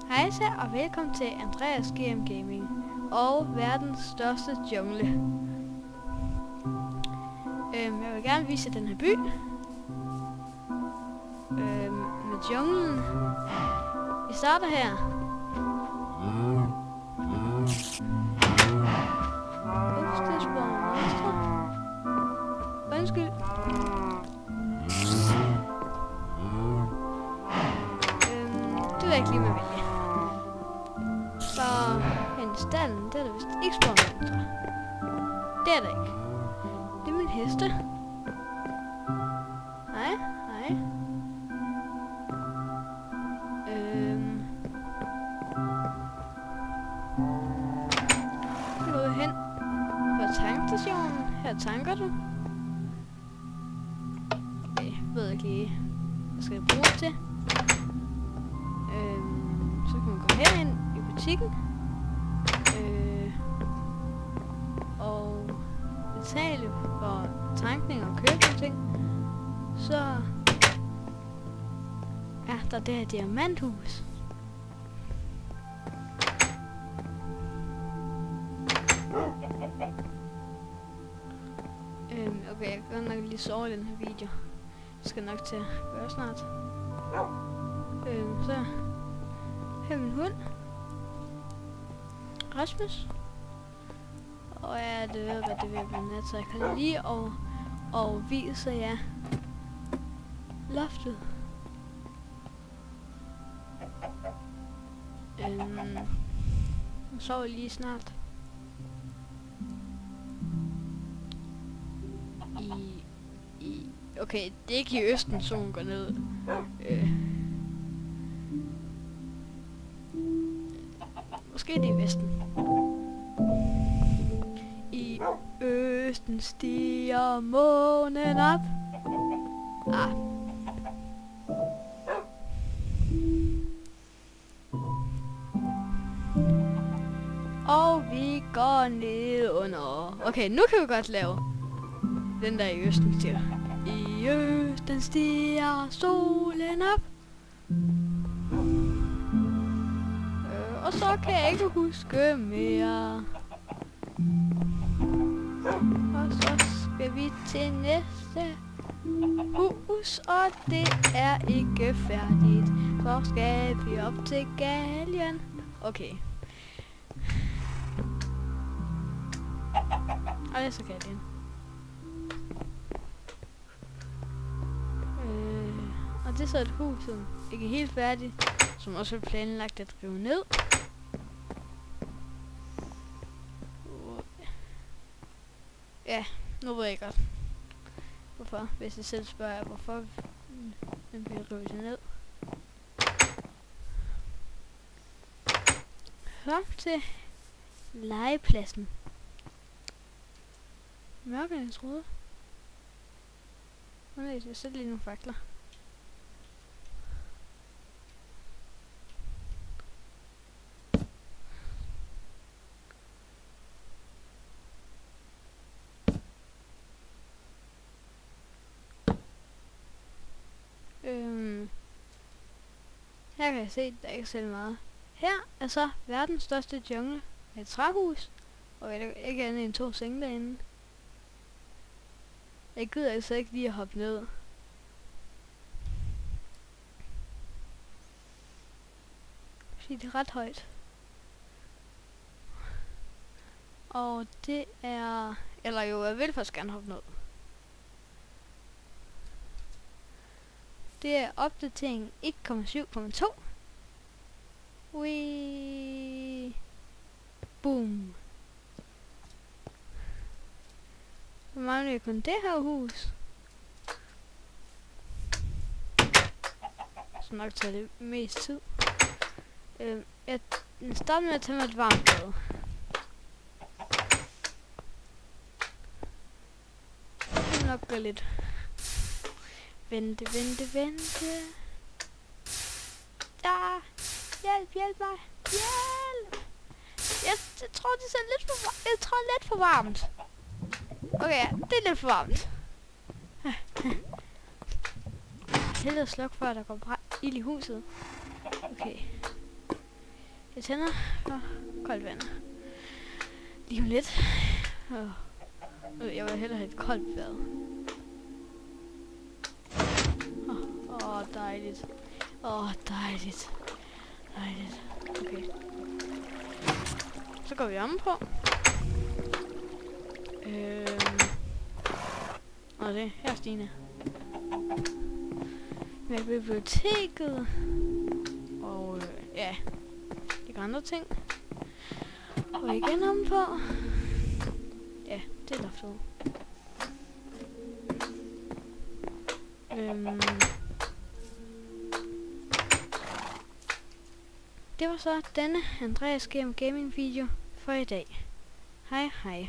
Hejsa og velkommen til Andreas GM Gaming og verdens største jungle. Jeg vil gerne vise den her by med junglen. Vi starter her. Ups, det er sporet monster. Undskyld. Det vil jeg ikke lige med vælge. Så hen i stallen, det er der vist ikke sporet monster. Det er der ikke. Det er min heste. Nej, nej. Nu er hen på tankstationen. Her tanker du. Okay, jeg ved ikke lige, hvad skal jeg bruge til. Så kan man gå herind i butikken. Og betale for tankning og købe nogle ting. Så er der det her diamanthus. Okay, jeg kan nok lige sove i den her video. Det skal nok til at gøre snart. Så her er min hund. Rasmus. Og ja, det ved hvad det vil blive nat, så jeg kan lige og vise jer loftet. Så sover lige snart. Okay, det er ikke i østen, solen går ned. Måske det er i vesten. I østen stiger månen op. Og vi går ned under. Okay, nu kan vi godt lave den der i østen stiger. I østen stiger solen op. Og så kan jeg ikke huske mere. Og så skal vi til næste hus, og det er ikke færdigt. Så skal vi op til galgen. Okay. Og det er så galgen. Og det er så et hus, som ikke er helt færdigt, som også er planlagt at rive ned. Ja, nu ved jeg godt hvorfor, hvis jeg selv spørger jer, hvorfor den bliver revet ned. Kom til legepladsen. Mørkere end jeg troede. Jeg sætter lige nogle fakler. Her kan jeg se, at der ikke er så meget. Her er så verdens største jungle med et træhus, og ikke andet end 2 senge derinde. Jeg gider altså ikke lige at hoppe ned. Fordi det er ret højt. Og det er... Eller jo, jeg vil faktisk gerne hoppe ned. Det er opdatering 1,7,2. Wee. Boom. Så mangler vi kun det her hus. Så nok tager det mest tid. Jeg starter med at tage mig et varmt bad. Det vil nok gå lidt. Vente. Ja! Hjælp mig! Hjælp! Jeg tror, det er lidt for varmt. Jeg tror lidt for varmt. Okay, ja, det er lidt for varmt. Hellere sluk for, at der går ild i huset. Okay. tænder og koldt vand. Lige om lidt. Jeg vil hellere have et koldt bad. Dejligt. Dejligt. Dejligt. Okay. Så går vi om på. Det her er Stine. Med biblioteket. Og ja, de andre ting. Og igen om på. Ja, det er loftet. Det var så denne Andreas Gaming video for i dag. Hej hej.